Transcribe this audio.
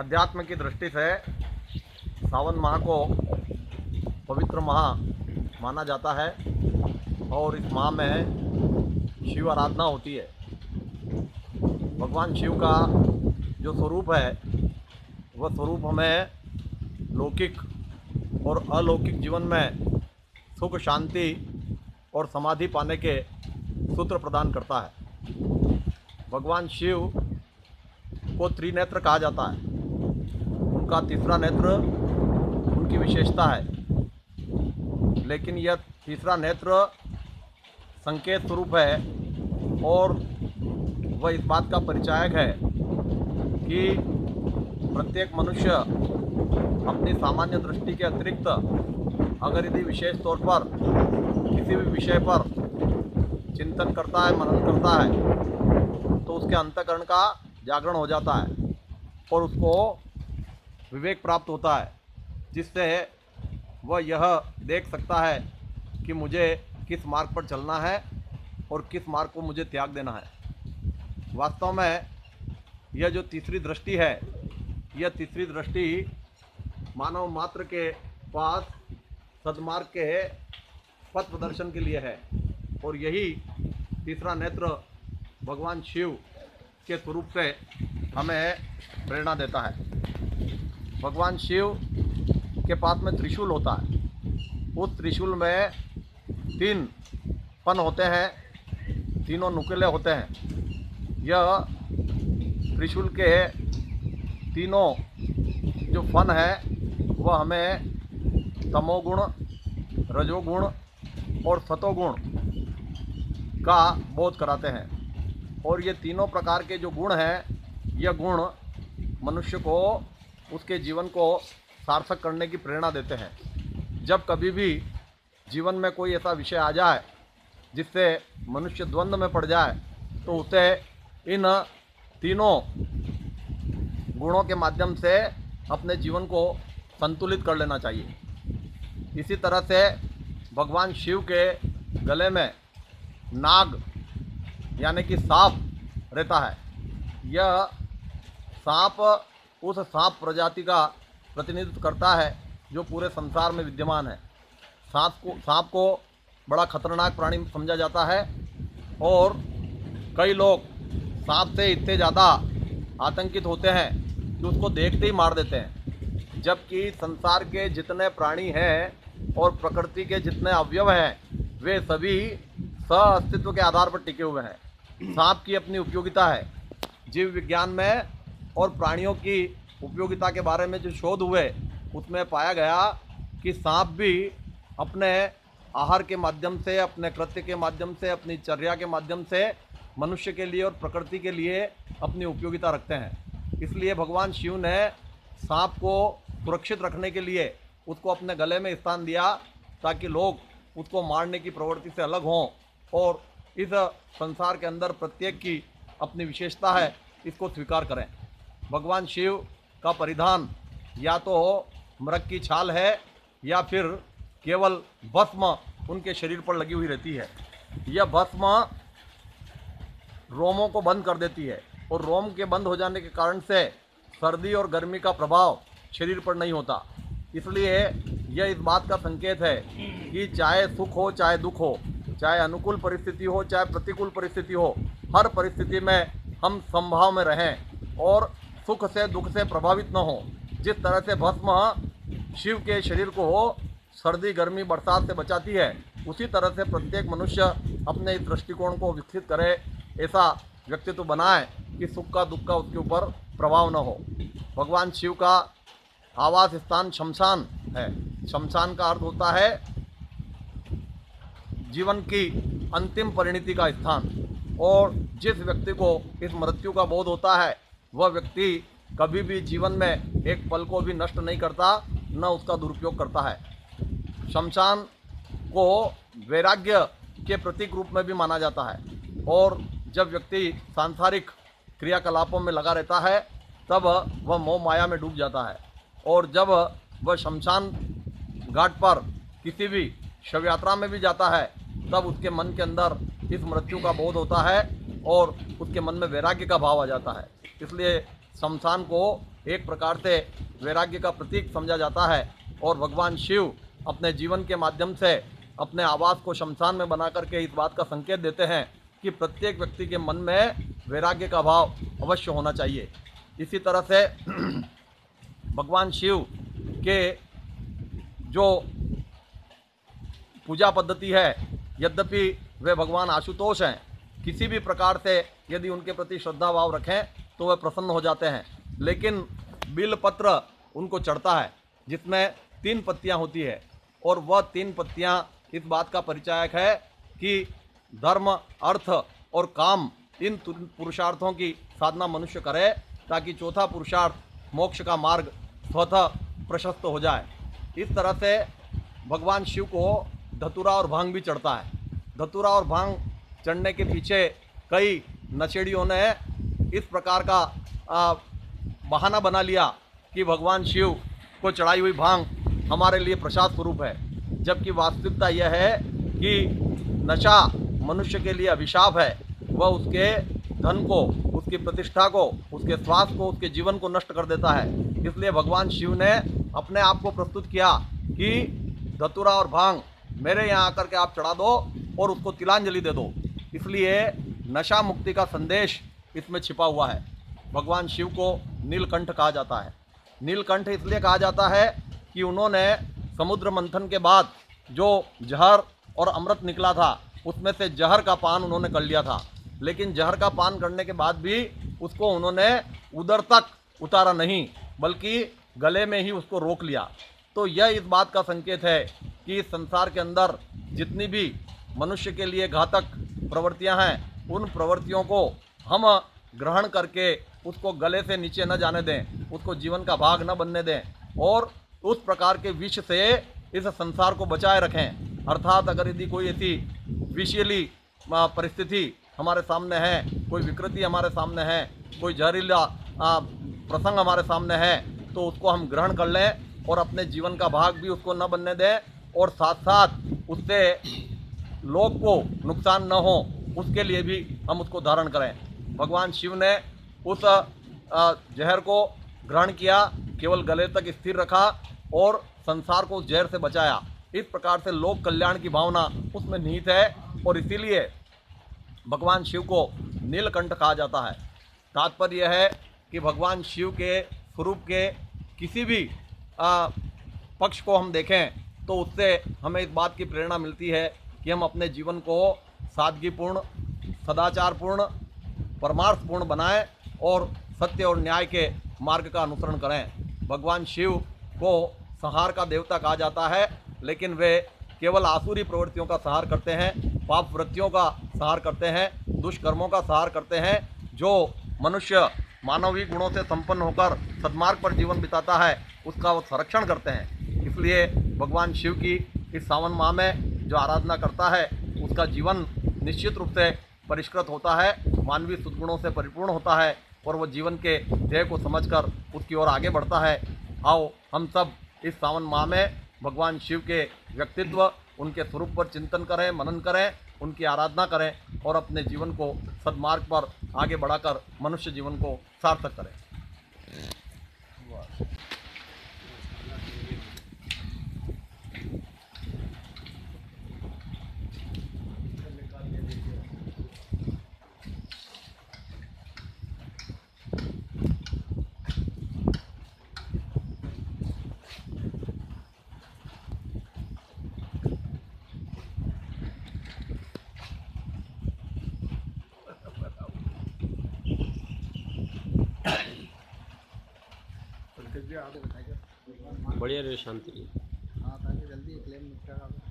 अध्यात्म की दृष्टि से सावन माह को पवित्र माह माना जाता है और इस माह में शिव आराधना होती है। भगवान शिव का जो स्वरूप है वह स्वरूप हमें लौकिक और अलौकिक जीवन में सुख, शांति और समाधि पाने के सूत्र प्रदान करता है। भगवान शिव को त्रिनेत्र कहा जाता है। उनका तीसरा नेत्र उनकी विशेषता है, लेकिन यह तीसरा नेत्र संकेत स्वरूप है और वह इस बात का परिचायक है कि प्रत्येक मनुष्य अपनी सामान्य दृष्टि के अतिरिक्त अगर यदि विशेष तौर पर किसी भी विषय पर चिंतन करता है, मनन करता है, तो उसके अंतःकरण का जागरण हो जाता है और उसको विवेक प्राप्त होता है, जिससे वह यह देख सकता है कि मुझे किस मार्ग पर चलना है और किस मार्ग को मुझे त्याग देना है। वास्तव में यह जो तीसरी दृष्टि है, यह तीसरी दृष्टि मानव मात्र के पास सद्मार्ग के पथ प्रदर्शन के लिए है और यही तीसरा नेत्र भगवान शिव के स्वरूप से हमें प्रेरणा देता है। भगवान शिव के पास में त्रिशूल होता है। उस त्रिशूल में 3 फन होते हैं, तीनों नुकीले होते हैं। यह त्रिशूल के तीनों जो फन है वह हमें तमोगुण, रजोगुण और सतोगुण का बोध कराते हैं और ये तीनों प्रकार के जो गुण हैं, यह गुण मनुष्य को उसके जीवन को सार्थक करने की प्रेरणा देते हैं। जब कभी भी जीवन में कोई ऐसा विषय आ जाए जिससे मनुष्य द्वंद्व में पड़ जाए, तो उसे इन तीनों गुणों के माध्यम से अपने जीवन को संतुलित कर लेना चाहिए। इसी तरह से भगवान शिव के गले में नाग यानी कि सांप रहता है। यह सांप उस सांप प्रजाति का प्रतिनिधित्व करता है जो पूरे संसार में विद्यमान है। सांप को बड़ा खतरनाक प्राणी समझा जाता है और कई लोग सांप से इतने ज़्यादा आतंकित होते हैं कि उसको देखते ही मार देते हैं, जबकि संसार के जितने प्राणी हैं और प्रकृति के जितने अवयव हैं वे सभी सह-अस्तित्व के आधार पर टिके हुए हैं। सांप की अपनी उपयोगिता है। जीव विज्ञान में और प्राणियों की उपयोगिता के बारे में जो शोध हुए उसमें पाया गया कि सांप भी अपने आहार के माध्यम से, अपने कृत्य के माध्यम से, अपनी चर्या के माध्यम से मनुष्य के लिए और प्रकृति के लिए अपनी उपयोगिता रखते हैं। इसलिए भगवान शिव ने सांप को सुरक्षित रखने के लिए उसको अपने गले में स्थान दिया ताकि लोग उसको मारने की प्रवृत्ति से अलग हों और इस संसार के अंदर प्रत्येक की अपनी विशेषता है, इसको स्वीकार करें। भगवान शिव का परिधान या तो मृग की छाल है या फिर केवल भस्म उनके शरीर पर लगी हुई रहती है। यह भस्म रोमों को बंद कर देती है और रोम के बंद हो जाने के कारण से सर्दी और गर्मी का प्रभाव शरीर पर नहीं होता। इसलिए यह इस बात का संकेत है कि चाहे सुख हो, चाहे दुख हो, चाहे अनुकूल परिस्थिति हो, चाहे प्रतिकूल परिस्थिति हो, हर परिस्थिति में हम समभाव में रहें और सुख से दुख से प्रभावित न हो। जिस तरह से भस्म शिव के शरीर को सर्दी, गर्मी, बरसात से बचाती है, उसी तरह से प्रत्येक मनुष्य अपने इस दृष्टिकोण को विकसित करे, ऐसा व्यक्तित्व बनाए कि सुख का दुख का उसके ऊपर प्रभाव न हो। भगवान शिव का आवास स्थान शमशान है। शमशान का अर्थ होता है जीवन की अंतिम परिणति का स्थान और जिस व्यक्ति को इस मृत्यु का बोध होता है वह व्यक्ति कभी भी जीवन में एक पल को भी नष्ट नहीं करता, न उसका दुरुपयोग करता है। शमशान को वैराग्य के प्रतीक रूप में भी माना जाता है और जब व्यक्ति सांसारिक क्रियाकलापों में लगा रहता है तब वह मोह माया में डूब जाता है और जब वह शमशान घाट पर किसी भी शव यात्रा में भी जाता है तब उसके मन के अंदर इस मृत्यु का बोध होता है और उसके मन में वैराग्य का भाव आ जाता है। इसलिए शमशान को एक प्रकार से वैराग्य का प्रतीक समझा जाता है। और भगवान शिव अपने जीवन के माध्यम से अपने आवास को शमशान में बना करके इस बात का संकेत देते हैं कि प्रत्येक व्यक्ति के मन में वैराग्य का भाव अवश्य होना चाहिए। इसी तरह से भगवान शिव के जो पूजा पद्धति है, यद्यपि वे भगवान आशुतोष हैं, किसी भी प्रकार से यदि उनके प्रति श्रद्धा भाव रखें तो वे प्रसन्न हो जाते हैं। लेकिन बिलपत्र उनको चढ़ता है जिसमें 3 पत्तियां होती है, और वह 3 पत्तियां इस बात का परिचायक है कि धर्म, अर्थ और काम, इन पुरुषार्थों की साधना मनुष्य करे ताकि चौथा पुरुषार्थ मोक्ष का मार्ग स्वतः प्रशस्त हो जाए। इस तरह से भगवान शिव को धतूरा और भांग भी चढ़ता है। धतूरा और भांग चढ़ने के पीछे कई नशेड़ियों ने इस प्रकार का बहाना बना लिया कि भगवान शिव को चढ़ाई हुई भांग हमारे लिए प्रसाद स्वरूप है, जबकि वास्तविकता यह है कि नशा मनुष्य के लिए अभिशाप है। वह उसके धन को, उसकी प्रतिष्ठा को, उसके स्वास्थ्य को, उसके जीवन को नष्ट कर देता है। इसलिए भगवान शिव ने अपने आप को प्रस्तुत किया कि धतूरा और भांग मेरे यहाँ आकर के आप चढ़ा दो और उसको तिलांजलि दे दो। इसलिए नशा मुक्ति का संदेश इसमें छिपा हुआ है। भगवान शिव को नीलकंठ कहा जाता है। नीलकंठ इसलिए कहा जाता है कि उन्होंने समुद्र मंथन के बाद जो जहर और अमृत निकला था उसमें से जहर का पान उन्होंने कर लिया था, लेकिन जहर का पान करने के बाद भी उसको उन्होंने उदर तक उतारा नहीं, बल्कि गले में ही उसको रोक लिया। तो यह इस बात का संकेत है कि इस संसार के अंदर जितनी भी मनुष्य के लिए घातक प्रवृत्तियां हैं, उन प्रवृत्तियों को हम ग्रहण करके उसको गले से नीचे न जाने दें, उसको जीवन का भाग न बनने दें और उस प्रकार के विष से इस संसार को बचाए रखें। अर्थात अगर यदि कोई ऐसी विषैली परिस्थिति हमारे सामने है, कोई विकृति हमारे सामने है, कोई जहरीला प्रसंग हमारे सामने है, तो उसको हम ग्रहण कर लें और अपने जीवन का भाग भी उसको न बनने दें, और साथ साथ उससे लोग को नुकसान न हो उसके लिए भी हम उसको धारण करें। भगवान शिव ने उस जहर को ग्रहण किया, केवल गले तक स्थिर रखा और संसार को उस जहर से बचाया। इस प्रकार से लोक कल्याण की भावना उसमें निहित है और इसीलिए भगवान शिव को नीलकंठ कहा जाता है। तात्पर्य यह है कि भगवान शिव के स्वरूप के किसी भी पक्ष को हम देखें तो उससे हमें इस बात की प्रेरणा मिलती है कि हम अपने जीवन को सादगीपूर्ण, सदाचारपूर्ण, परमार्थपूर्ण बनाएं और सत्य और न्याय के मार्ग का अनुसरण करें। भगवान शिव को संहार का देवता कहा जाता है, लेकिन वे केवल आसुरी प्रवृत्तियों का संहार करते हैं, पाप वृत्तियों का संहार करते हैं, दुष्कर्मों का संहार करते हैं। जो मनुष्य मानवीय गुणों से संपन्न होकर सद्मार्ग पर जीवन बिताता है उसका वो संरक्षण करते हैं। इसलिए भगवान शिव की इस सावन माह में जो आराधना करता है उसका जीवन निश्चित रूप से परिष्कृत होता है, मानवीय सद्गुणों से परिपूर्ण होता है और वो जीवन के ध्येय को समझकर उसकी ओर आगे बढ़ता है। आओ हम सब इस सावन माह में भगवान शिव के व्यक्तित्व, उनके स्वरूप पर चिंतन करें, मनन करें, उनकी आराधना करें और अपने जीवन को सद्मार्ग पर आगे बढ़ाकर मनुष्य जीवन को सार्थक करें। बढ़िया रहे, शांति। हाँ, ताकि जल्दी क्लेम निपटा।